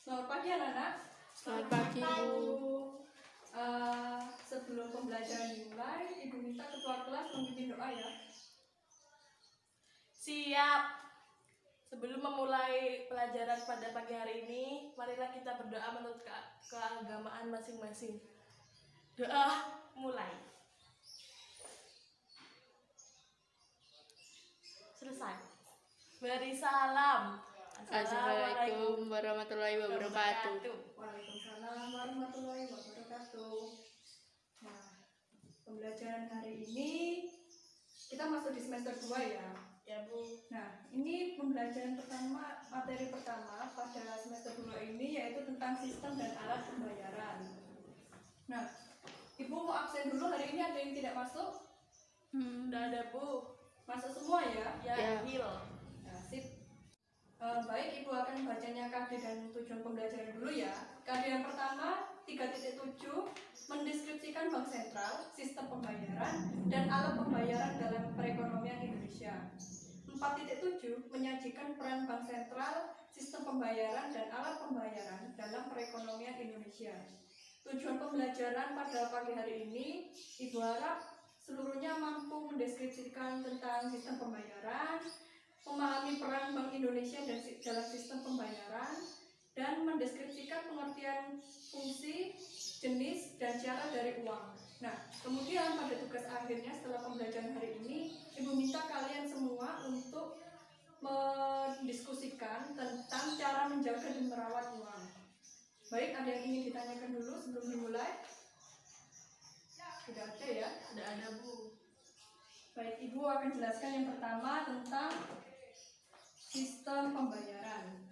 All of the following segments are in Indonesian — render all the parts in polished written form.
Selamat pagi anak-anak. Selamat pagi, Bu. Sebelum pembelajaran dimulai, Ibu minta ketua kelas memimpin doa ya. Siap. Sebelum memulai pelajaran pada pagi hari ini, marilah kita berdoa menurut keagamaan masing-masing. Doa mulai. Selesai. Beri salam. Assalamualaikum warahmatullahi wabarakatuh. Waalaikumsalam warahmatullahi wabarakatuh. Nah, pembelajaran hari ini kita masuk di semester 2 ya. Ya, Bu. Nah, ini pembelajaran pertama, materi pertama pada semester 2 ini yaitu tentang sistem dan alat pembayaran. Nah, Ibu mau absen dulu hari ini, ada yang tidak masuk? Udah ada, Bu. Masuk semua ya? Ya. Hil. Nah, sip. Baik, Ibu akan membacanya KD dan tujuan pembelajaran dulu ya. KD yang pertama 3.7 mendeskripsikan bank sentral, sistem pembayaran, dan alat pembayaran dalam perekonomian Indonesia. 4.7 menyajikan peran bank sentral, sistem pembayaran, dan alat pembayaran dalam perekonomian Indonesia. Tujuan pembelajaran pada pagi hari ini, Ibu harap seluruhnya mampu mendeskripsikan tentang sistem pembayaran, memahami peran Bank Indonesia dan dalam sistem pembayaran, dan mendeskripsikan pengertian fungsi, jenis, dan cara dari uang. Nah, kemudian pada tugas akhirnya setelah pembelajaran hari ini, Ibu minta kalian semua untuk mendiskusikan tentang cara menjaga dan merawat uang. Baik, ada yang ingin ditanyakan dulu sebelum dimulai? Tidak ada ya? Udah ada, Bu. Baik, Ibu akan jelaskan yang pertama tentang sistem pembayaran.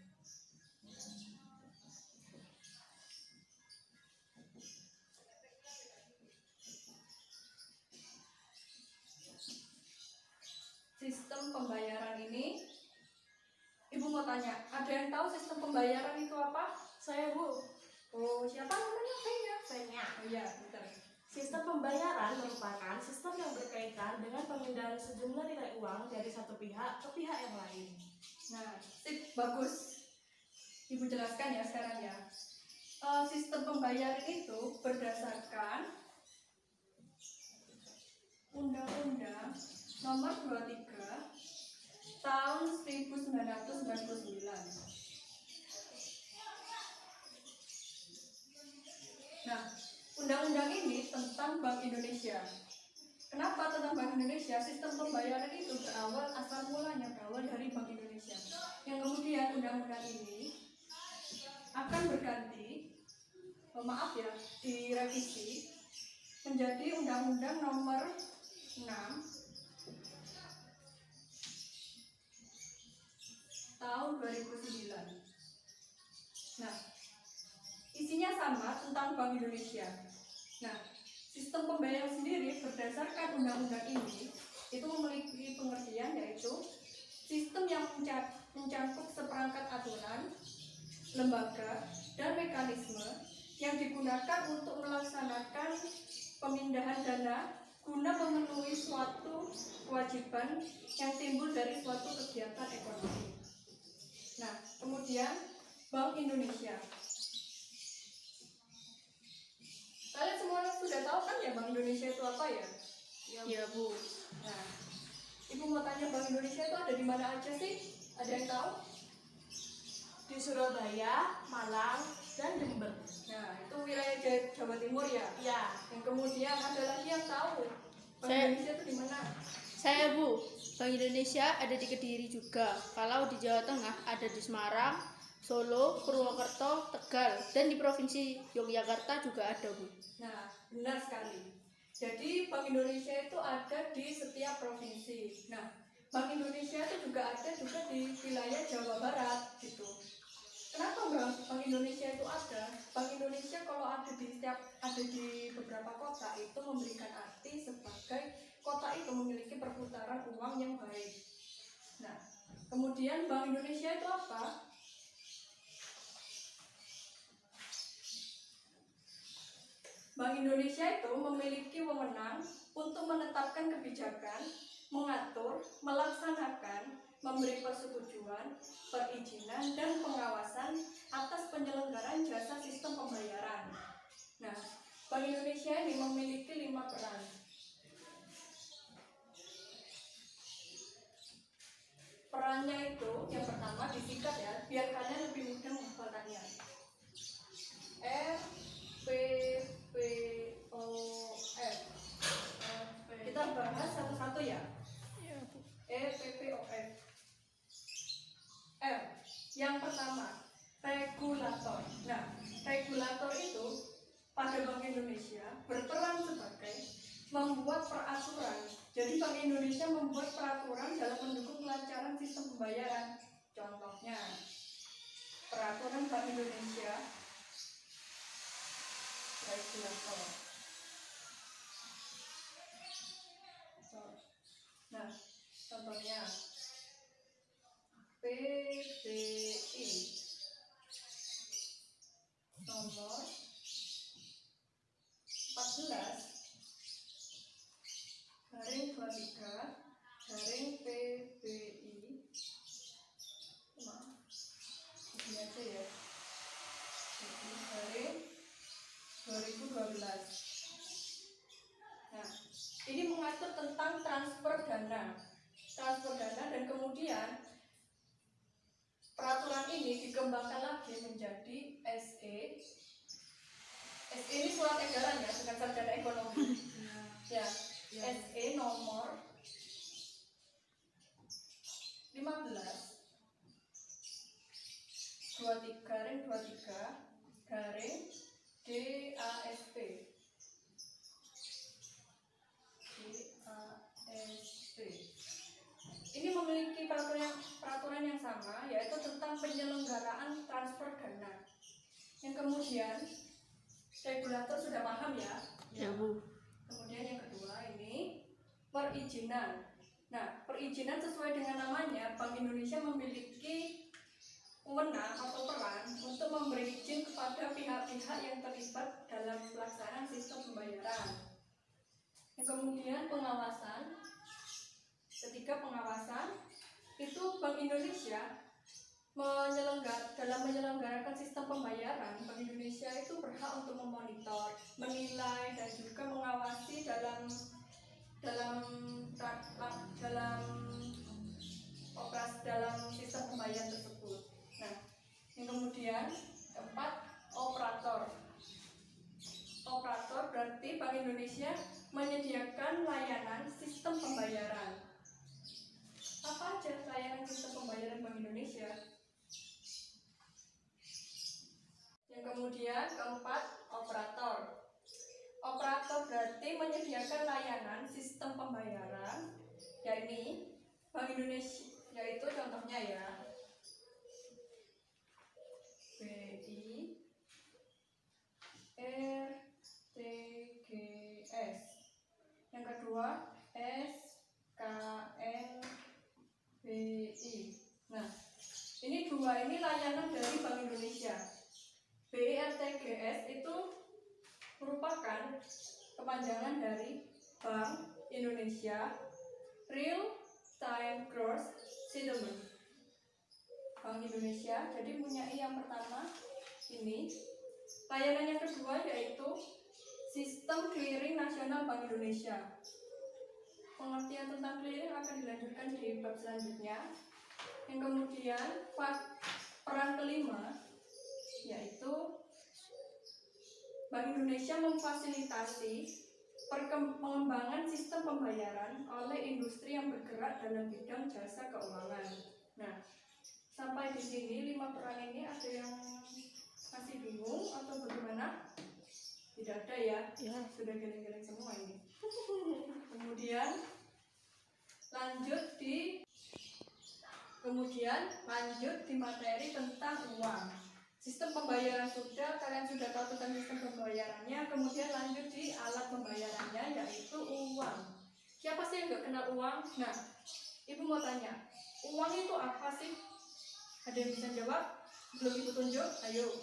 Sistem pembayaran ini, Ibu mau tanya, ada yang tahu sistem pembayaran itu apa? Saya, Bu. Oh, siapa namanya? Saya. Oh iya, bentar. Sistem pembayaran merupakan sistem yang berkaitan dengan pemindahan sejumlah nilai uang dari satu pihak ke pihak yang lain. Nah, sip, bagus. Ibu jelaskan ya sekarang ya. Sistem pembayaran itu berdasarkan Undang-Undang Nomor 23 Tahun 1999. Nah, undang-undang ini tentang Bank Indonesia. Kenapa tentang Bank Indonesia? Sistem pembayaran itu asal mulanya berawal dari Bank Indonesia. Yang kemudian undang-undang ini akan berganti, direvisi menjadi Undang-Undang Nomor 6 Tahun 2009. Nah, isinya sama tentang Bank Indonesia. Nah, sistem pembayaran sendiri berdasarkan undang-undang ini itu memiliki pengertian yaitu sistem yang mencakup seperangkat aturan, lembaga, dan mekanisme yang digunakan untuk melaksanakan pemindahan dana guna memenuhi suatu kewajiban yang timbul dari suatu kegiatan ekonomi. Nah, kemudian Bank Indonesia. Kalian semua sudah tahu kan ya Bank Indonesia itu apa ya? Ya, Bu. Nah, Ibu mau tanya Bank Indonesia itu ada di mana aja sih? Ada yang tahu? Di Surabaya, Malang, dan Jember. Nah, itu wilayah Jawa Timur ya? Ya. Yang kemudian ada lagi yang tahu Bank Indonesia itu di mana? Saya, Bu. Bank Indonesia ada di Kediri juga. Kalau di Jawa Tengah ada di Semarang, Solo, Purwokerto, Tegal, dan di Provinsi Yogyakarta juga ada, Bu. Nah, benar sekali. Jadi Bank Indonesia itu ada di setiap provinsi. Nah, Bank Indonesia itu juga ada di wilayah Jawa Barat gitu. Kenapa Bank Indonesia itu ada? Bank Indonesia kalau ada di beberapa kota itu memberikan arti sebagai kota itu memiliki perputaran uang yang baik. Nah, kemudian Bank Indonesia itu apa? Bank Indonesia itu memiliki wewenang untuk menetapkan kebijakan, mengatur, melaksanakan, memberi persetujuan, perizinan, dan pengawasan atas penyelenggaraan jasa sistem pembayaran. Nah, Bank Indonesia ini memiliki 5 peran. Perannya itu yang pertama disingkat ya, biar kalian lebih mudah menghafalkannya. R P P O F. Kita bahas satu-satu ya. EPPOF. R. Yang pertama, regulator. Nah, regulator itu pada Bank Indonesia berperan sebagai membuat peraturan. Jadi Bank Indonesia membuat peraturan dalam mendukung kelancaran sistem pembayaran. Contohnya, peraturan Bank Indonesia regulator. Nah, contohnya PBI nomor 14/23/PBI. Maaf, ini aja ya. Garing 2012. Nah, ini mengatur tentang transfer dana dan kemudian peraturan ini dikembangkan lagi menjadi SE. SE ini surat edaran ya, bukan sarjana ekonomi. Ya, SE nomor 15/23/DASP. Ini memiliki peraturan yang sama, yaitu tentang penyelenggaraan transfer dana. Yang kemudian regulator sudah paham ya? Ya, Bu. Kemudian yang kedua ini perizinan. Nah, perizinan sesuai dengan namanya, Bank Indonesia memiliki wewenang atau peran untuk memberi izin kepada pihak-pihak yang terlibat dalam pelaksanaan sistem pembayaran. Yang kemudian pengawasan. Ketiga, pengawasan itu Bank Indonesia dalam menyelenggarakan sistem pembayaran. Bank Indonesia itu berhak untuk memonitor, menilai, dan juga mengawasi dalam operasi dalam sistem pembayaran tersebut. Nah, yang kemudian keempat, operator. Operator berarti Bank Indonesia menyediakan layanan sistem pembayaran. Apa aja layanan sistem pembayaran Bank Indonesia? Yang kemudian keempat, operator. Operator berarti menyediakan layanan sistem pembayaran, yakni Bank Indonesia, yaitu contohnya ya, BI, RTGS. Yang kedua, SKNBI. Nah, ini dua ini layanan dari Bank Indonesia. BI RTGS itu merupakan kepanjangan dari Bank Indonesia Real Time Gross Settlement. Bank Indonesia jadi punya yang pertama ini. Layanan yang kedua yaitu Sistem Clearing Nasional Bank Indonesia. Pengertian tentang clearing akan dilanjutkan di bab selanjutnya. Yang kemudian peran kelima yaitu Bank Indonesia memfasilitasi pengembangan sistem pembayaran oleh industri yang bergerak dalam bidang jasa keuangan. Nah, sampai di sini 5 peran ini ada yang masih bingung atau bagaimana? Tidak ada ya? Ya. Sudah geleng-geleng semua ini. Kemudian lanjut di materi tentang uang. Sistem pembayaran kalian sudah tahu tentang sistem pembayarannya. Kemudian lanjut di alat pembayarannya, yaitu uang. Siapa sih yang nggak kenal uang? Nah, Ibu mau tanya, uang itu apa sih? Ada yang bisa jawab? Belum Ibu tunjuk? Ayo.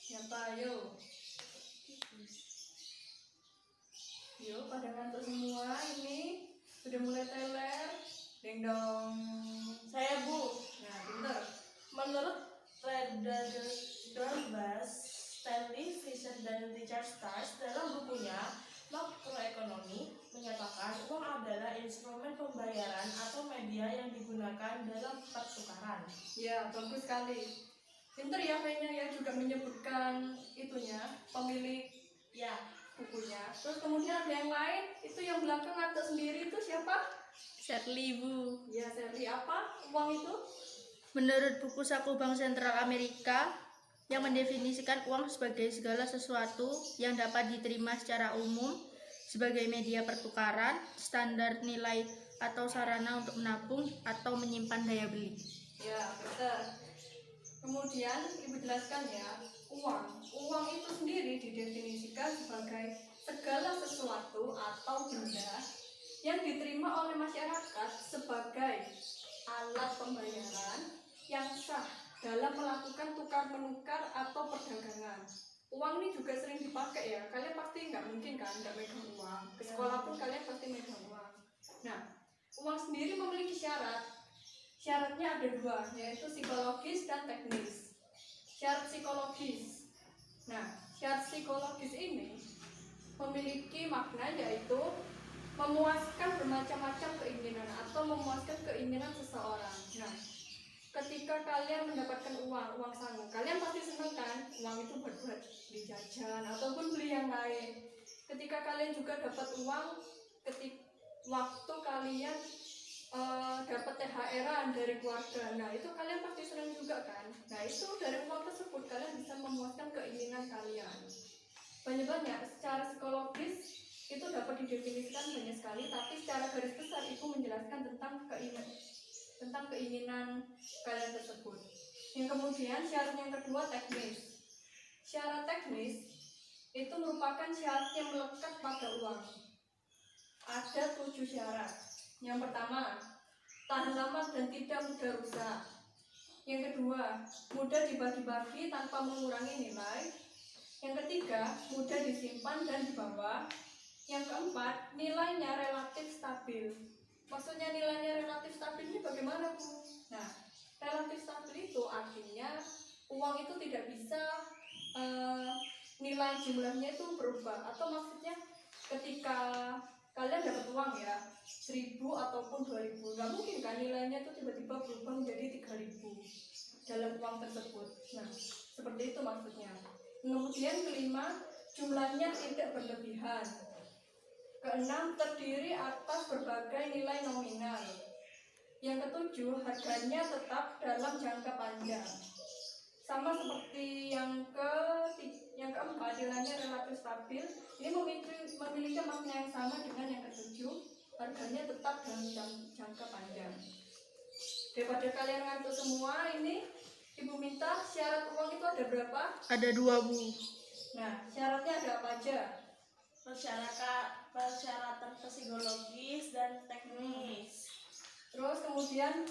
Siapa? Ayo. Yuk, pada ngantuk semua ini. Sudah mulai teler. instrumen pembayaran atau media yang digunakan dalam pertukaran. Ya, bagus sekali. Pinter ya kayaknya ya, juga menyebutkan itunya, pemilik Ya, bukunya. Terus kemudian ada yang lain, itu yang belakang ada sendiri itu siapa? Shirley Bu. Ya, Sally. Apa uang itu? Menurut buku Saku Bank Sentral Amerika yang mendefinisikan uang sebagai segala sesuatu yang dapat diterima secara umum sebagai media pertukaran, standar nilai atau sarana untuk menabung atau menyimpan daya beli. Ya, betul. Kemudian Ibu jelaskan ya, uang. Uang itu sendiri didefinisikan sebagai segala sesuatu atau benda yang diterima oleh masyarakat sebagai alat pembayaran yang sah dalam melakukan tukar menukar atau perdagangan. Uang ini juga sering dipakai ya. Kalian pasti nggak mungkin kan nggak megang uang. Ke sekolah pun kalian pasti megang uang. Nah, uang sendiri memiliki syarat. Syaratnya ada dua, yaitu psikologis dan teknis. Syarat psikologis. Nah, syarat psikologis ini memiliki makna yaitu memuaskan bermacam-macam keinginan atau memuaskan keinginan seseorang. Nah, ketika kalian mendapatkan uang sangu, kalian pasti senang kan? Uang itu buat beli jajan ataupun beli yang lain. Ketika kalian juga dapat uang, waktu kalian dapat THR-an dari keluarga, nah itu kalian pasti senang juga kan? Nah itu dari uang tersebut kalian bisa memuaskan keinginan kalian. Banyak-banyak secara psikologis itu dapat didefinisikan banyak sekali, tapi secara garis besar itu menjelaskan tentang keinginan kalian tersebut. Yang kemudian syarat yang kedua teknis. Syarat teknis itu merupakan syarat yang melekat pada uang. Ada 7 syarat. Yang pertama, tahan lama dan tidak mudah rusak. Yang kedua, mudah dibagi-bagi tanpa mengurangi nilai. Yang ketiga, mudah disimpan dan dibawa. Yang keempat, nilainya relatif stabil. Maksudnya nilainya relatif stabil ini bagaimana, Bu? Nah, relatif stabil itu artinya uang itu tidak bisa nilai jumlahnya itu berubah. Atau maksudnya ketika kalian dapat uang ya 1.000 ataupun 2.000, nggak mungkin kan nilainya itu tiba-tiba berubah menjadi 3.000 dalam uang tersebut. Nah, seperti itu maksudnya. Kemudian kelima, jumlahnya tidak berlebihan. Keenam, terdiri atas berbagai nilai nominal. Yang ketujuh, harganya tetap dalam jangka panjang. Sama seperti yang keempat, nilainya relatif stabil. Ini memiliki makna yang sama dengan yang ketujuh, harganya tetap dalam jangka panjang. Daripada kalian ngantuk semua, ini Ibu minta syarat uang itu ada berapa? Ada 2 Bu. Nah, syaratnya ada apa aja? persyaratan psikologis dan teknis. Terus kemudian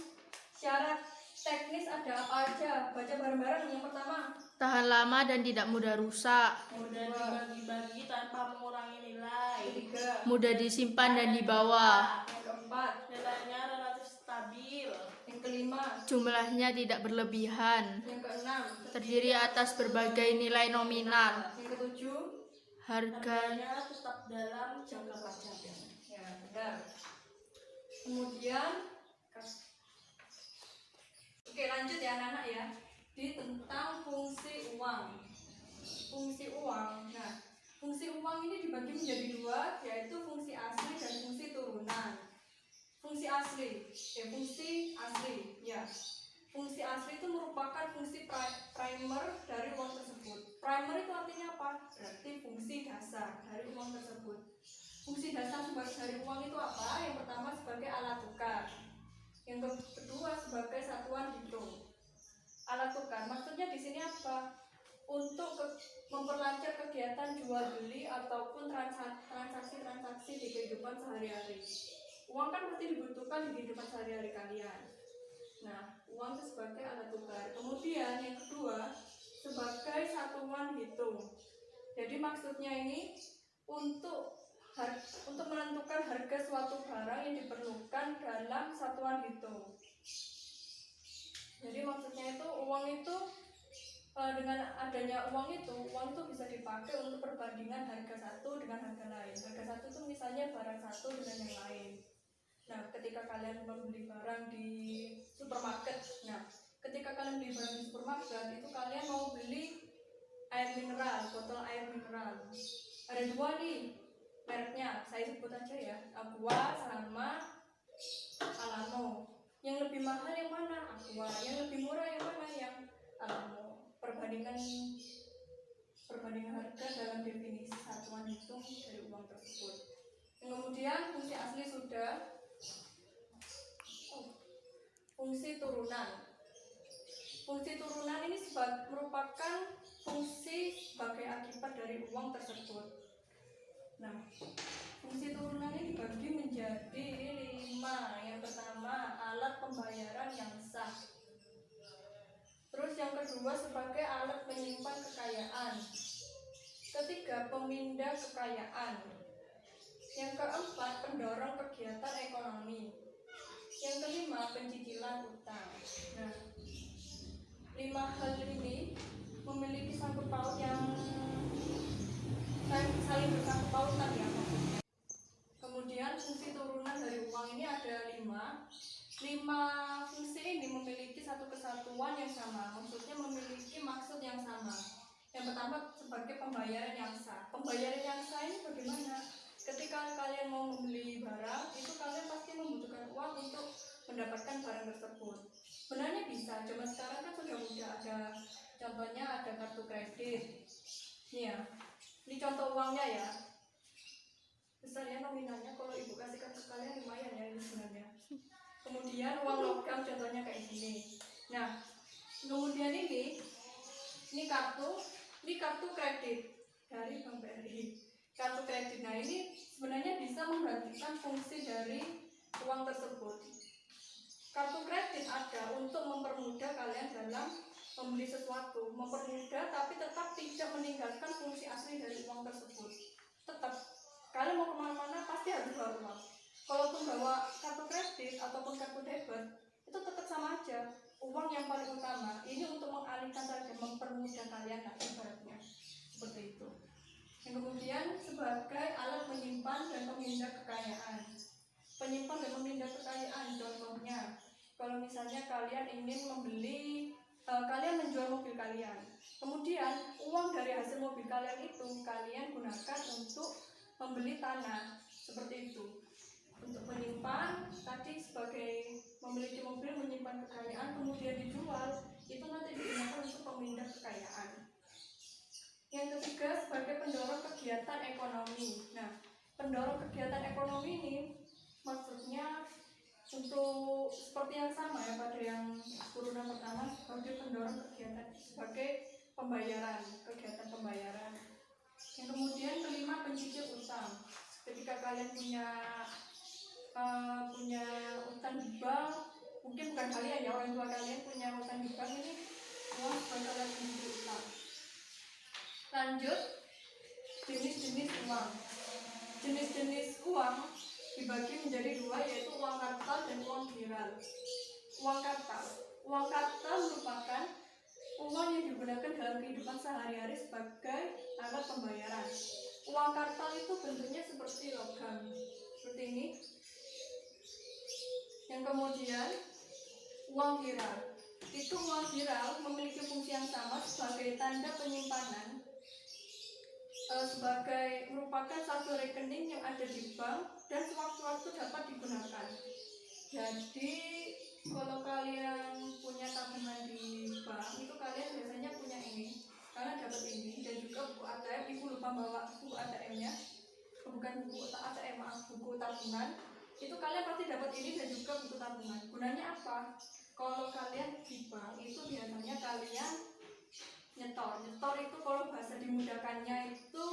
syarat teknis ada apa aja? Baca bareng-bareng. Yang pertama, Tahan lama dan tidak mudah rusak. Mudah dibagi-bagi tanpa mengurangi nilai. ketiga, Mudah disimpan dan dibawa. yang keempat, Nilainya relatif stabil. yang kelima, Jumlahnya tidak berlebihan. yang keenam, Terdiri atas berbagai nilai nominal. yang ketujuh, Harga Harganya tetap dalam jangka panjang. Ya, benar. Kemudian, oke lanjut ya anak-anak ya. Di tentang fungsi uang. Fungsi uang. Nah, fungsi uang ini dibagi menjadi dua, yaitu fungsi asli dan fungsi turunan. Fungsi asli, ya. Fungsi asli itu merupakan fungsi primer dari uang tersebut. Primer itu artinya apa? Berarti fungsi dasar dari uang tersebut. Fungsi dasar dari uang itu apa? Yang pertama sebagai alat tukar. Yang kedua sebagai satuan hitung. Alat tukar, maksudnya di sini apa? Untuk memperlancar kegiatan jual beli ataupun transaksi-transaksi di kehidupan sehari-hari. Uang kan pasti dibutuhkan di kehidupan sehari-hari kalian. Nah, uang itu sebagai alat tukar. Kemudian yang kedua sebagai satuan hitung. Jadi maksudnya ini untuk menentukan harga suatu barang yang diperlukan dalam satuan hitung. Jadi maksudnya itu uang itu dengan adanya uang itu bisa dipakai untuk perbandingan harga satu dengan harga lain. Harga satu itu misalnya barang satu dengan yang lain. Nah, ketika kalian membeli barang di supermarket, nah, ketika kalian beli barang di supermarket, itu kalian mau beli air mineral, botol air mineral. Ada dua nih mereknya, saya sebut aja ya, Aqua sama Alano. Yang lebih mahal yang mana? Aqua. Yang lebih murah yang mana? Yang Alano. Perbandingan harga dalam definisi satuan hitung dari uang tersebut. Yang kemudian fungsi asli sudah. Fungsi turunan. Fungsi turunan ini merupakan fungsi sebagai akibat dari uang tersebut. Nah, fungsi turunan ini dibagi menjadi 5. Yang pertama, alat pembayaran yang sah. Terus yang kedua, sebagai alat menyimpan kekayaan. Ketiga, pemindah kekayaan. Yang keempat, pendorong kegiatan ekonomi. Yang kelima, pencicilan utang. Nah, 5 hal ini memiliki sangkut paut yang saling bersangkut pautan ya. Kemudian fungsi turunan dari uang ini ada 5. 5 fungsi ini memiliki satu kesatuan yang sama, maksudnya memiliki maksud yang sama. Yang pertama, sebagai pembayaran yang sah. Pembayaran yang sah ini bagaimana? Ketika kalian mau membeli barang, itu kalian pasti membutuhkan uang untuk mendapatkan barang tersebut. Sebenarnya bisa, cuma sekarang kan sudah mudah, ada contohnya ada kartu kredit. Nih ya, ini contoh uangnya ya. Besarnya nominalnya kalau ibu kasihkan ke kalian lumayan ya ini sebenarnya. Kemudian uang logam contohnya kayak gini. Nah, kemudian ini kartu kredit dari Bank BRI. Kartu kredit, nah ini sebenarnya bisa menggantikan fungsi dari uang tersebut. Kartu kredit ada untuk mempermudah kalian dalam membeli sesuatu, mempermudah tapi tetap tidak meninggalkan fungsi asli dari uang tersebut. Tetap kalian mau kemana-mana pasti harus bawa uang. Kalaupun bawa kartu kredit ataupun kartu debit, itu tetap sama aja. Uang yang paling utama ini untuk mengalihkan saja, mempermudah kalian lah ibaratnya seperti itu. Yang kemudian sebagai alat menyimpan dan memindah kekayaan. Penyimpan dan memindah kekayaan contohnya, kalau misalnya kalian ingin kalian menjual mobil kalian, kemudian uang dari hasil mobil kalian itu kalian gunakan untuk membeli tanah, seperti itu. Untuk menyimpan tadi sebagai memiliki mobil, menyimpan kekayaan, kemudian dijual, itu nanti digunakan untuk pemindah kekayaan. Yang ketiga, sebagai pendorong kegiatan ekonomi. Nah, pendorong kegiatan ekonomi ini maksudnya untuk seperti yang sama ya pada yang turunan pertama, sebagai pendorong kegiatan, sebagai kegiatan pembayaran. Yang kemudian kelima, pencicil utang. Ketika kalian punya utang di bank, mungkin bukan kalian ya, orang tua kalian punya utang di bank, ini uang buat kalian pencicil utang. Lanjut, jenis-jenis uang. Jenis-jenis uang dibagi menjadi 2, yaitu uang kartal dan uang viral. Uang kartal merupakan uang yang digunakan dalam kehidupan sehari-hari sebagai alat pembayaran. Uang kartal itu bentuknya seperti logam, seperti ini. Yang kemudian uang viral. Itu uang viral memiliki fungsi yang sama sebagai tanda penyimpanan, sebagai merupakan satu rekening yang ada di bank dan sewaktu-waktu dapat digunakan. Jadi kalau kalian punya tabungan di bank, itu kalian biasanya punya ini, kalian dapat ini, dan juga buku ATM. Ibu lupa bawa buku ATM-nya, bukan buku ATM, buku tabungan. Itu kalian pasti dapat ini dan juga buku tabungan. Gunanya apa? Kalau kalian di bank itu biasanya kalian nyetor itu kalau bahasa dimudahkannya itu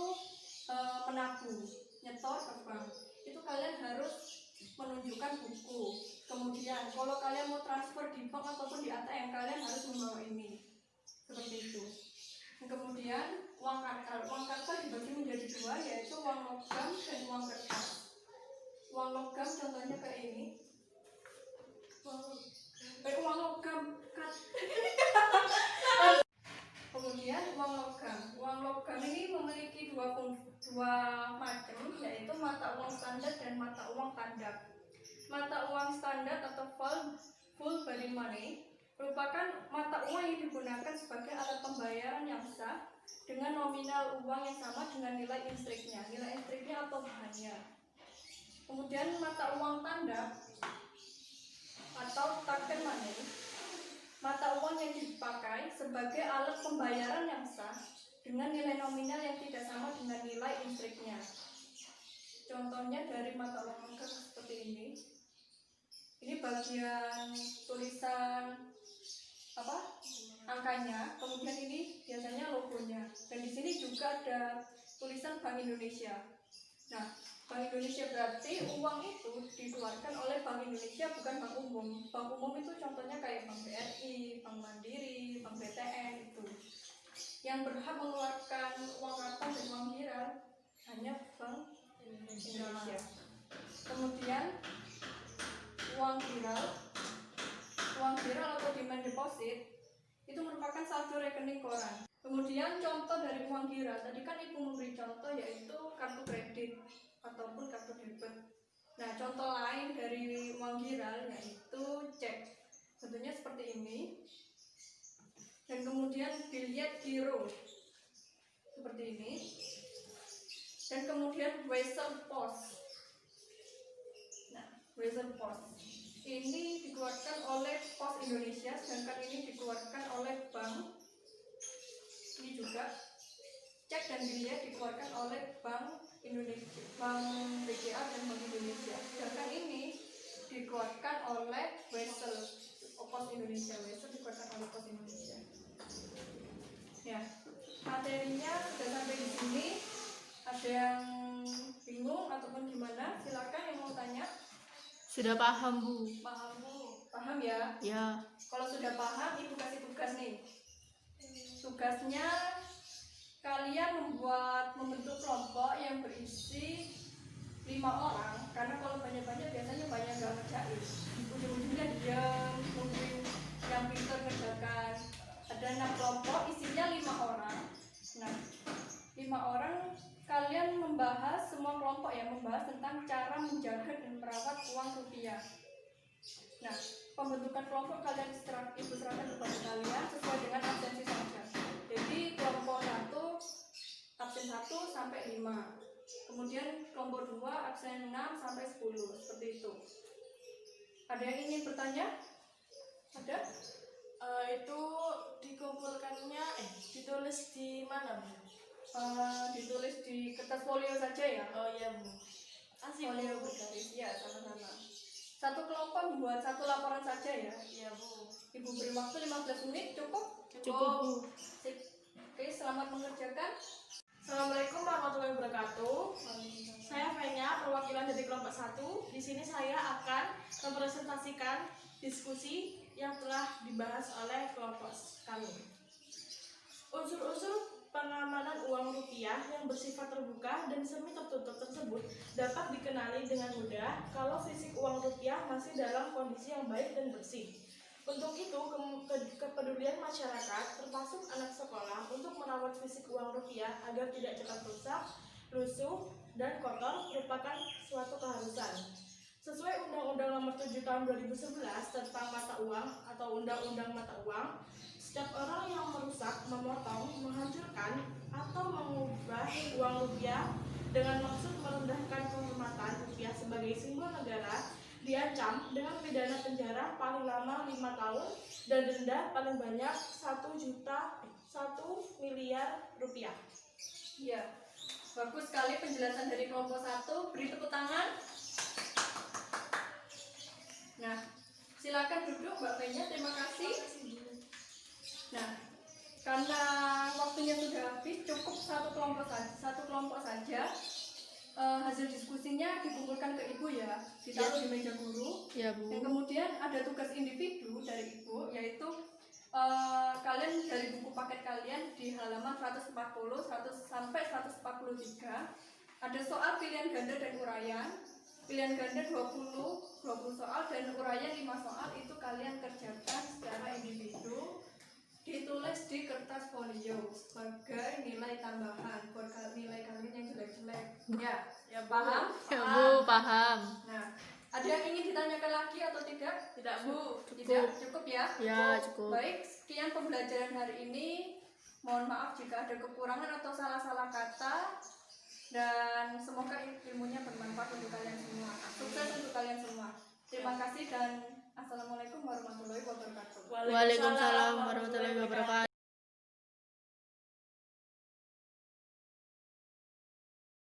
menabung. Nyetor ke bank itu kalian harus menunjukkan buku. Kemudian kalau kalian mau transfer di bank ataupun di ATM, kalian harus membawa ini, seperti itu. Kemudian uang kartal dibagi menjadi 2, yaitu uang logam dan uang kertas. Uang logam contohnya kayak ini, uang logam. Kemudian uang logam ini memiliki dua macam, yaitu mata uang standar dan mata uang tanda. Mata uang standar atau full body money merupakan mata uang yang digunakan sebagai alat pembayaran yang sah dengan nominal uang yang sama dengan nilai instriknya atau bahannya. Kemudian mata uang tanda atau token money, mata uang yang dipakai sebagai alat pembayaran yang sah dengan nilai nominal yang tidak sama dengan nilai instriknya. Contohnya dari mata uang kertas seperti ini. Ini bagian tulisan angkanya, kemudian ini biasanya logonya, dan di sini juga ada tulisan Bank Indonesia. Nah, Bank Indonesia berarti uang itu dikeluarkan oleh Bank Indonesia, bukan bank umum. Bank umum itu contohnya kayak Bank BRI, Bank Mandiri, Bank BTN itu. Yang berhak mengeluarkan uang kertas dan uang viral hanya Bank Indonesia. Kemudian uang viral atau demand deposit itu merupakan saldo rekening koran. Kemudian contoh dari uang viral, tadi kan ibu memberi contoh yaitu kartu kredit ataupun kartu debit. Nah, contoh lain dari uang viral yaitu cek, tentunya seperti ini. Dan kemudian biliet giro seperti ini. Dan kemudian wesel pos. Nah, wesel pos ini dikeluarkan oleh Pos Indonesia, sedangkan ini dikeluarkan oleh bank. Ini juga cek dan biliet dikeluarkan oleh Bank Indonesia, Bank BCA dan Bank Indonesia, sedangkan ini dikeluarkan oleh Wesel, Pos Indonesia. Wesel dikeluarkan oleh Pos Indonesia. Ya, materinya sudah sampai di sini. Ada yang bingung ataupun gimana? Silakan yang mau tanya. Sudah paham, Bu? Paham, Bu? Paham ya? Ya. Kalau sudah paham, Ibu kasih tugas nih. Tugasnya kalian membentuk kelompok yang berisi 5 orang, karena kalau banyak-banyak biasanya banyak gak ngerjain. Ujung-ujungnya diam, mungkin yang pintar ngerjakan. Ada 6 kelompok, isinya 5 orang. Nah, 5 orang kalian membahas, semua kelompok ya, membahas tentang cara menjaga dan merawat uang rupiah. Nah, pembentukan kelompok kalian Ibu serahkan kepada kalian sesuai dengan absensi saja. Jadi kelompok 1 absen 1 sampai 5. Kemudian kelompok 2 absen 6 sampai 10, seperti itu. Ada yang ingin bertanya? Ada? Itu dikumpulkannya ditulis di mana, Bu? Ditulis di kertas folio saja ya. Oh iya, Bu. Asik, Folio Bu. bergaris, ya sama-sama. Satu kelompok membuat 1 laporan saja ya. Iya, Bu. Ibu beri waktu 15 menit, cukup? Cukup, Bu. Sip. Oke, selamat mengerjakan. Assalamualaikum warahmatullahi wabarakatuh. Saya Fenya, perwakilan dari kelompok 1. Di sini saya akan mempresentasikan diskusi yang telah dibahas oleh kelompok kami. Unsur-unsur pengamanan uang rupiah yang bersifat terbuka dan semi tertutup tersebut dapat dikenali dengan mudah kalau fisik uang rupiah masih dalam kondisi yang baik dan bersih. Untuk itu, kepedulian masyarakat, termasuk anak sekolah, untuk merawat fisik uang rupiah agar tidak cepat rusak, lusuh, dan kotor merupakan suatu keharusan. Sesuai Undang-Undang Nomor 7 Tahun 2011 tentang mata uang atau Undang-Undang Mata Uang, setiap orang yang merusak, memotong, menghancurkan, atau mengubah uang rupiah dengan maksud merendahkan kehormatan rupiah sebagai simbol negara diancam dengan pidana penjara paling lama 5 tahun dan denda paling banyak 1 miliar rupiah. Ya, bagus sekali penjelasan dari kelompok 1. Beri tepuk tangan. Nah, silakan duduk Mbak Fenya, terima kasih. Nah, karena waktunya sudah habis, cukup satu kelompok saja. Hasil diskusinya dikumpulkan ke Ibu ya, ditaruh di meja guru. Ya, Bu. Dan kemudian ada tugas individu dari Ibu, yaitu kalian dari buku paket kalian di halaman 140 sampai 143 ada soal pilihan ganda dan uraian. Pilihan ganda 20 soal dan uraian 5 soal, itu kalian kerjakan secara individu, ditulis di kertas folio sebagai nilai tambahan buat nilai kalian yang jelek-jelek. Ya, paham? Ya, Bu, paham. Nah, ada yang ingin ditanyakan? Tidak, Bu. Tidak, cukup ya? Ya, cukup. Baik, sekian pembelajaran hari ini. Mohon maaf jika ada kekurangan atau salah-salah kata. Dan semoga ilmunya bermanfaat untuk kalian semua. Sukses untuk kalian semua. Terima kasih dan Assalamualaikum warahmatullahi wabarakatuh. Waalaikumsalam warahmatullahi wabarakatuh.